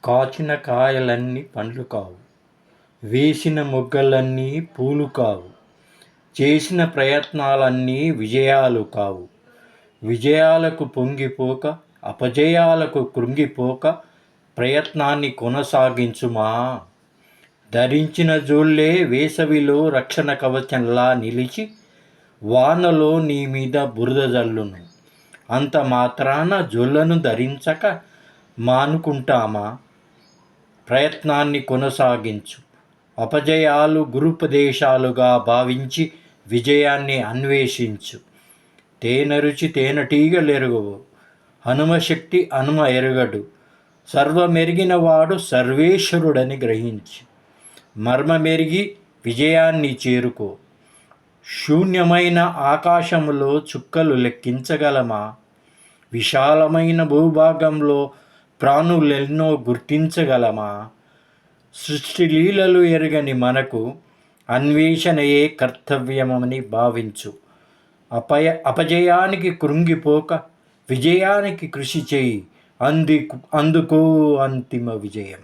కాచిన కాయలన్నీ పండ్లు కావు, వేసిన మొగ్గలన్నీ పూలు కావు, చేసిన ప్రయత్నాలన్నీ విజయాలు కావు. విజయాలకు పొంగిపోక, అపజయాలకు కృంగిపోక, ప్రయత్నాన్ని కొనసాగించుమా. ధరించిన జోళ్ళే వేసవిలో రక్షణ కవచంలా నిలిచి, వానలో నీ మీద బురద జల్లును. అంత మాత్రాన జొల్లను ధరించక మానుకుంటామా. ప్రయత్నాన్ని కొనసాగించు. అపజయాలు గురుపదేశాలుగా భావించి విజయాన్ని అన్వేషించు. తేనెరుచి తేనెటీగలెరుగవు, హనుమశక్తి హనుమ ఎరుగడు. సర్వమెరిగిన వాడు సర్వేశ్వరుడని గ్రహించు. మర్మమెరిగి విజయాన్ని చేరుకో. శూన్యమైన ఆకాశములో చుక్కలు లెక్కించగలమా. విశాలమైన భూభాగంలో ప్రాణులెన్నో గుర్తించగలమా. సృష్టి లీలలు ఎరగని మనకు అన్వేషణయే కర్తవ్యమని భావించు. అపజయానికి కృంగిపోక విజయానికి కృషి చేయి. అందుకో అంతిమ విజయం.